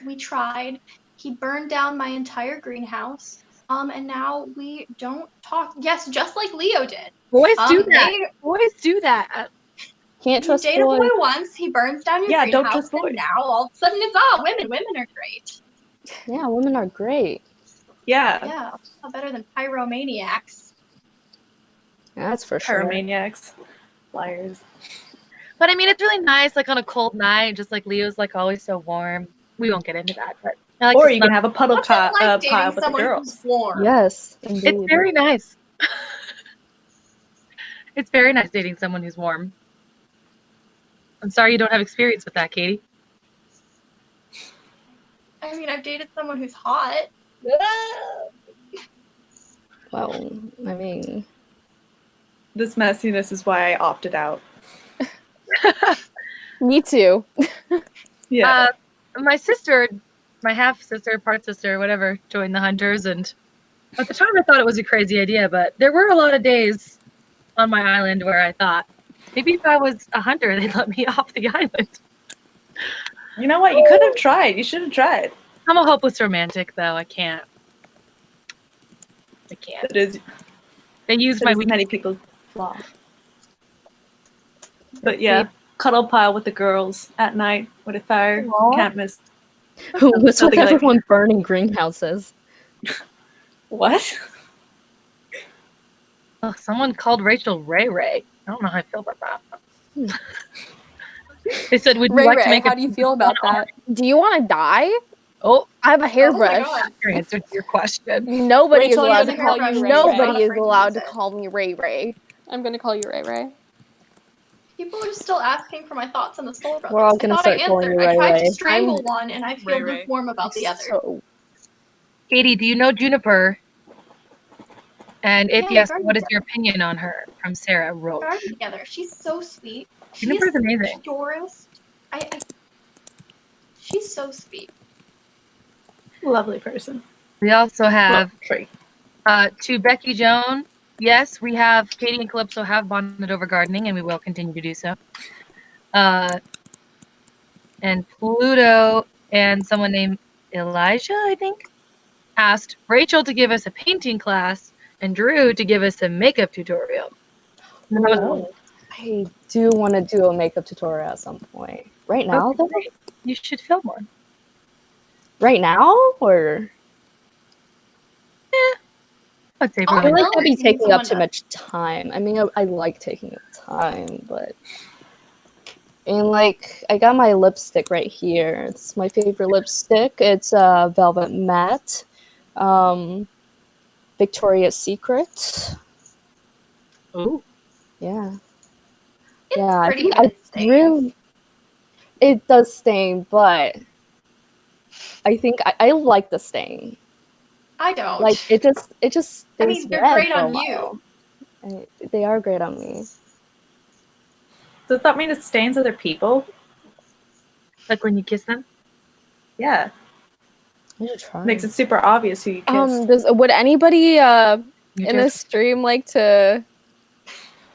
We tried. He burned down my entire greenhouse. And now we don't talk. Yes, just like Leo did. Boys do that. They, Boys do that. Can't you trust date a boy boys. once, he burns down your Yeah, don't greenhouse, trust boys. and now all of a sudden it's women are great. Yeah, women are great. Yeah. Yeah, better than pyromaniacs. That's for sure. Pyromaniacs. Liars. But I mean, it's really nice, like on a cold night, just like Leo's like always so warm. We won't get into that, but I like Or to you can snuggle. have a puddle What's it like pile dating with the someone girls. who's warm? Yes, It's indeed. very nice. It's very nice dating someone who's warm. I'm sorry you don't have experience with that, Katie. I mean, I've dated someone who's hot. Well, I mean, This messiness is why I opted out. Me too. Yeah. My sister, my half sister, part sister, whatever, joined the Hunters, and at the time I thought it was a crazy idea, but there were a lot of days on my island where I thought maybe if I was a hunter, they'd let me off the island. You know what? You could have tried. You should have tried. I'm a hopeless romantic, though. I can't. It is They use my many people's flaw. But yeah, cuddle pile with the girls at night with a fire. Aw. Can't miss. what's with Something like- everyone burning greenhouses? What? Oh, someone called Rachel Ray Ray. I don't know how I feel about that. They said, "Would you Ray like Ray, to make how do you feel about that? Do you want to die? Oh, I have a Oh my hairbrush. god. answer to your question. Nobody Rachel, is allowed I'm to gonna call call you. you Ray Nobody Ray. is allowed to call me Ray Ray. I'm gonna call you Ray Ray. People are still asking for my thoughts on the Soul Brothers. We're all I gonna thought start I calling answered. you I Ray tried Ray. to strangle one, and I feel Ray Ray. lukewarm about the other. So, Katie, do you know Juniper? And if Yeah, yes, we're what is your opinion on her? From Sarah Roach. We're together. She's so sweet. She's Juniper's the amazing. purest. She's so sweet. Lovely person. We also have Tree. to Becky Joan. Yes, we have Katie and Calypso have bonded over gardening, and we will continue to do so. And Pluto and someone named Elijah, I think, asked Rachel to give us a painting class and Drew to give us a makeup tutorial. And that was Oh. I do want to do a makeup tutorial at some point. Right now, though? great. You should film one. Right now, or I'd say Oh, I feel probably. like that'd be I've seen taking up too someone much time. I mean, I like taking up time, but and like I got my lipstick right here. It's my favorite lipstick. It's Velvet Matte, Victoria's Secret. Oh, Yeah, It's yeah. pretty I good at staying. really, it does stain, but I think I like the stain. I don't. Like it just stays I mean, they're red great for a on you. while. And they are great on me. Does that mean it stains other people? like when you kiss them? Yeah. I should try. Makes it super obvious who you kissed. would anybody You in this just- stream like to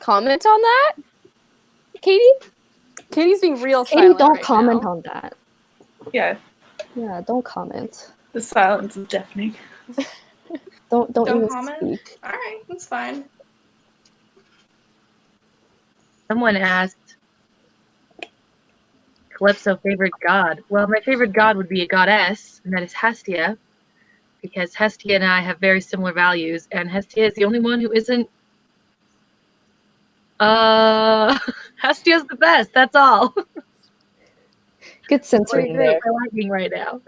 comment on that? Katie? Katie's being real Katie, silent don't right comment now. on that. Yeah. Yeah, don't comment. The silence is deafening. Don't Don't even comment? speak. Alright, that's fine. Someone asked Calypso favorite god. Well, my favorite god would be a goddess, and that is Hestia, because Hestia and I have very similar values, and Hestia is the only one who isn't. Hestia's the best. That's all. Good censoring there. We're lightning right now.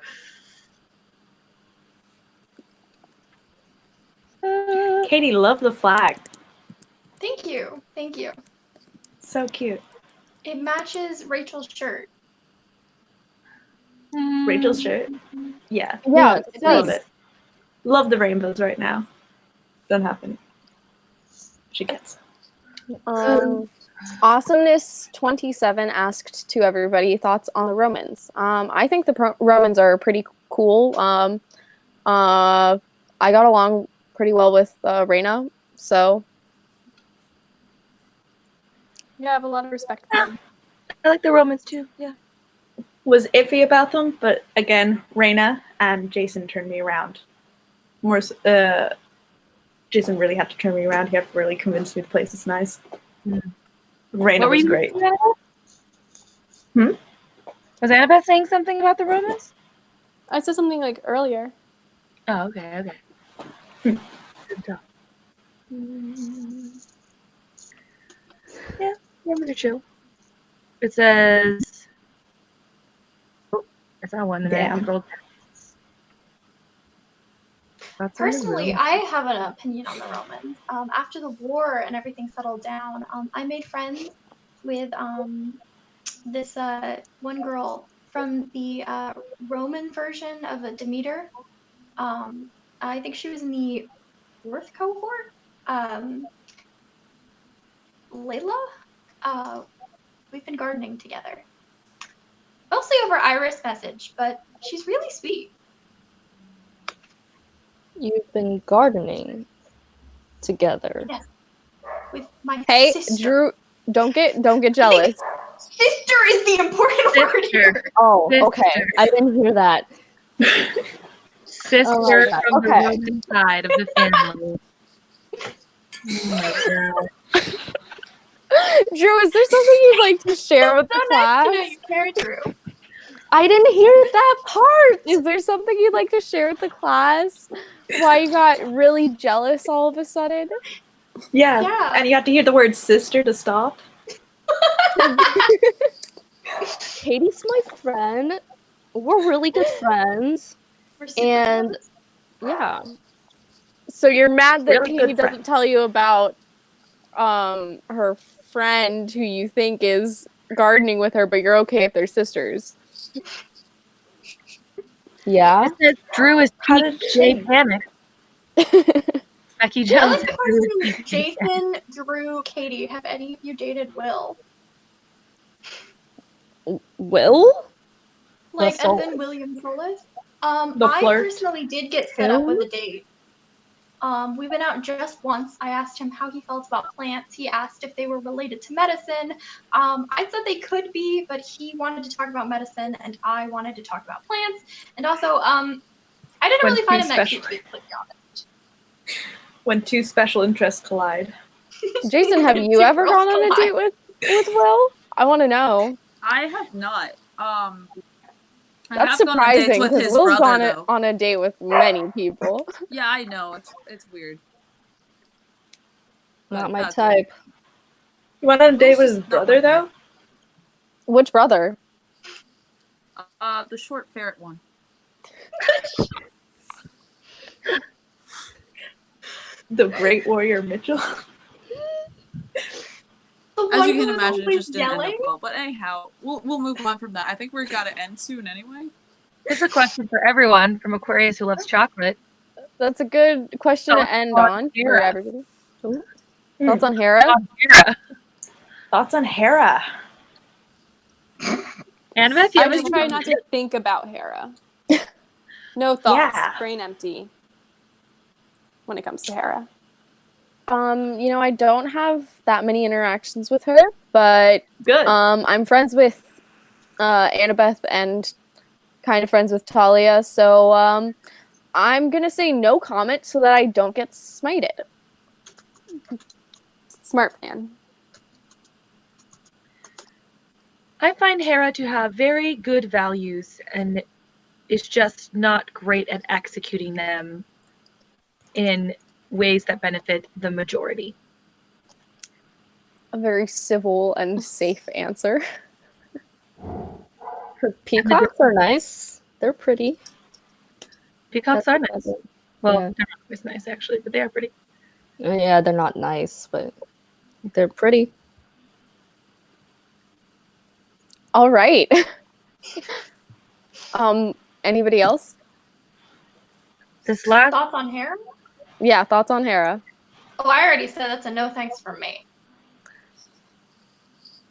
Katie, love the flag. Thank you. Thank you. So cute. It matches Rachel's shirt. Rachel's shirt. Yeah. Yeah, it Love please. it. Love the rainbows right now. Don't happen. She gets. Awesomeness27 asked to everybody thoughts on the Romans. I think the Romans are pretty cool. I got along pretty well with Reyna, so Yeah, I have a lot of respect for them. I like the Romans too. Yeah. Was iffy about them, but again, Reyna and Jason turned me around. More, Jason really had to turn me around. He had to really convince me the place is nice. Reyna was great. Was Annabeth saying something about the Romans? I said something like earlier. Oh, okay. Good talk. Yeah, Romans are chill. It says. Oh, I saw one and then I scrolled down. That's on the Personally, Romans. I have an opinion on the Romans. After the war and everything settled down, I made friends with this one girl from the Roman version of a Demeter. I think she was in the 4th cohort. Layla? We've been gardening together. Mostly over Iris message, but she's really sweet. You've been gardening together. Yes. With my hey, sister. Drew, don't get jealous. Sister is the important word here. Oh, Sister. okay. I didn't hear that. Sister Oh my God, from okay. the Roman side of the family. Oh my God. Drew, is there something you'd like to share with the class? Nice to know you care, Drew. I didn't hear that part. Is there something you'd like to share with the class? Why you got really jealous all of a sudden? Yeah. And you have to hear the word sister to stop. Katie's my friend. We're really good friends. We're super And close. yeah. So you're mad that Really Katie good doesn't friends. tell you about her friend who you think is gardening with her, but you're okay if they're sisters. Yeah. It says Drew is How peak did it J change? Panic. Becky I Jones. like the question, Jason, Drew, Katie, have any of you dated Will? Will? Like, The as in William Solis? The I flirt? personally did get set up with a date. We went out just once. I asked him how he felt about plants. He asked if they were related to medicine. I said they could be, but he wanted to talk about medicine, and I wanted to talk about plants. And also, I didn't When really find two him that special- cute, to be completely honest. When two special interests collide. Jason, have you Two ever girls gone on a collide. date with Will? I want to know. I have not. I That's have gone on dates surprising with because his Will's brother, gone though. on a date with many people. Yeah, I know. It's weird. Not But my that's it. type. You went on a date with his Not brother, my though? Which brother? The short ferret one. The Great Warrior Mitchell? The As one you who can was imagine, it always just didn't end up yelling? well. But anyhow, we'll move on from that. I think we're gotta end soon anyway. Here's a question for everyone from Aquarius who loves chocolate. That's a good question to Thoughts end on on for Hera? everybody. Thoughts on Hera? Thoughts on Hera? Annabeth, you I have just any try not to think about Hera. No thoughts. Yeah. Brain empty. When it comes to Hera. I don't have that many interactions with her, but Good. I'm friends with Annabeth and kind of friends with Talia, so I'm gonna say no comment so that I don't get smited. Smart plan. I find Hera to have very good values and is just not great at executing them in ways that benefit the majority. A very civil and safe answer. Peacocks are nice. They're pretty. Peacocks are nice. Well, Yeah. they're not always nice actually, but they are pretty. Yeah, they're not nice, but they're pretty. All right. Anybody else? This last Thoughts on hair? Yeah, thoughts on Hera? Oh, I already said that's a no thanks from me.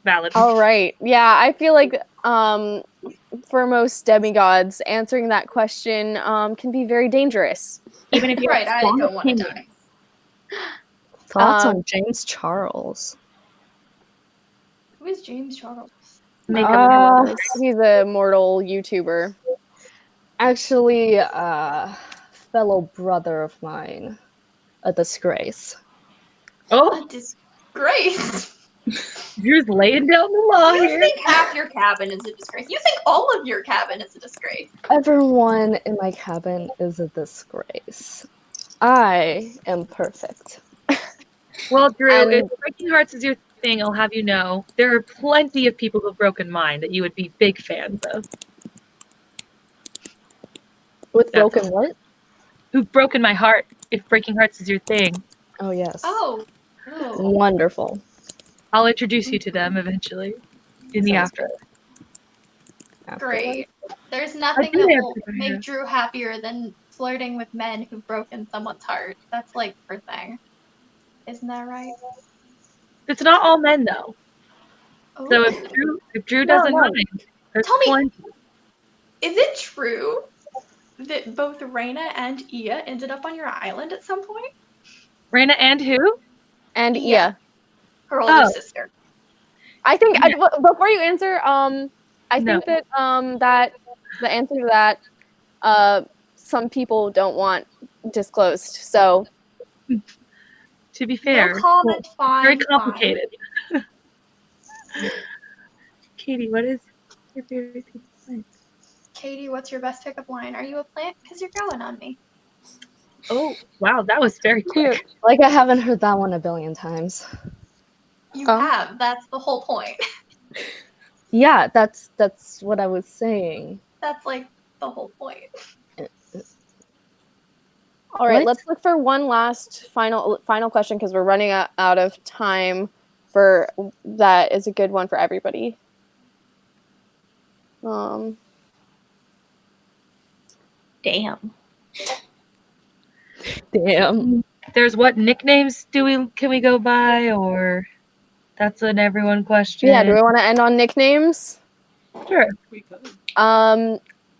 valid. All right. Yeah, I feel like for most demigods, answering that question can be very dangerous. Even if you Right, have I strong don't want to opinions. die. Thoughts on James Charles? Who is James Charles? He's a mortal YouTuber. Actually, fellow brother of mine, a disgrace. Oh, A disgrace. Drew's laying down the law You here. think half your cabin is a disgrace. You think all of your cabin is a disgrace. Everyone in my cabin is a disgrace. I am perfect. Well, Drew, And- if breaking hearts is your thing, I'll have you know there are plenty of people who've broken mine that you would be big fans of. With That's broken all. what? Who've broken my heart? If breaking hearts is your thing, Oh yes. Oh. Oh. Wonderful. I'll introduce you to them eventually in the Sounds after. Great. There's nothing do that have will to do make that. Drew happier than flirting with men who've broken someone's heart. That's like her thing. Isn't that right? It's not all men though. So Ooh. if Drew doesn't no. mind, there's Tell me- plenty. Is it true that both Raina and Ia ended up on your island at some point? Raina and who? And Yeah. yeah. Her older Oh. sister. I think Yeah. before you answer, I No. think that that the answer to that, some people don't want disclosed. So To be fair, No comment, fine. very fine. complicated. Katie, what is your favorite piece of plant? Katie, what's your best pickup line? Are you a plant? Because you're growing on me. Oh, wow, that was very quick. Like I haven't heard that one a billion times. You Oh. have. That's the whole point. Yeah, that's what I was saying. That's like the whole point. all right, What? let's look for one last final question because we're running out of time. For that is a good one for everybody. Damn. Damn. There's what nicknames can we go by, or that's an everyone question? Yeah, do we want to end on nicknames? Sure.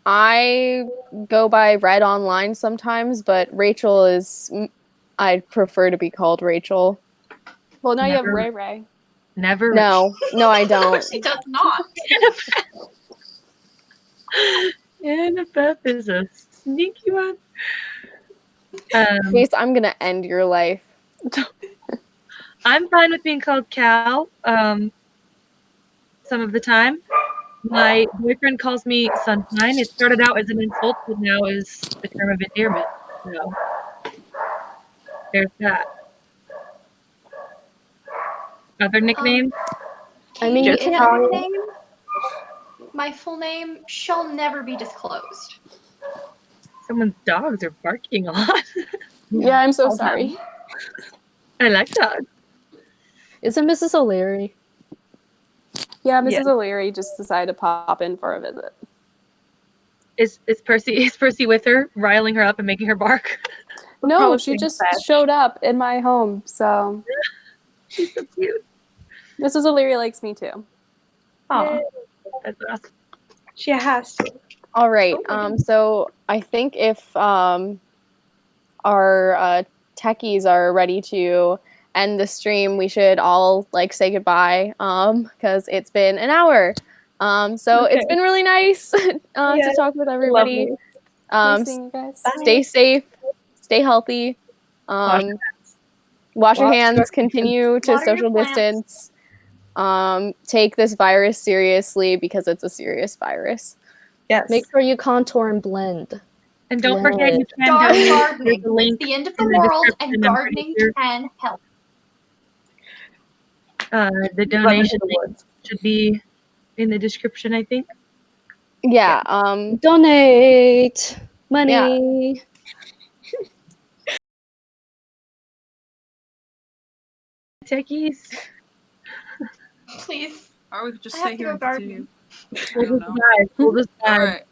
I go by Red online sometimes, but Rachel is. I'd prefer to be called Rachel. Well, now you have Never- Ray Ray. Never. No, I No, don't. she does not. Annabeth is a sneaky one. Case, I'm gonna end your life. I'm fine with being called Cal. Some of the time, my boyfriend calls me Sunshine. It started out as an insult, but now is the term of endearment. So there's that. Other nicknames? I mean, Katie you is can't- my name. My full name shall never be disclosed. Someone's dogs are barking a lot. Yeah, I'm so All sorry. them. I like dogs. Is it Mrs. O'Leary? Yeah, Mrs. Yeah. O'Leary just decided to pop in for a visit. Is Percy with her, riling her up and making her bark? No, Probably she just sad. showed up in my home, so She's so cute. Mrs. O'Leary likes me too. Aw, that's awesome. She has to. All right. So I think if our techies are ready to end the stream, we should all say goodbye because it's been an hour. So it's been really nice to talk with everybody. Nice seeing you guys. Stay safe, stay healthy. Wash your hands. Continue to Water your social plants. distance. Take this virus seriously because it's a serious virus. Yes. Make sure you contour and blend. And don't forget, you can Start donate. gardening. There's a link It's the end of in the the world, description, and I'm pretty gardening sure. can help. The donation link should be in the description, I think. Yeah. Donate money. Techies. Please. Or we could just I have stay to here go and gardening. continue. I don't know. We'll just All dive. right.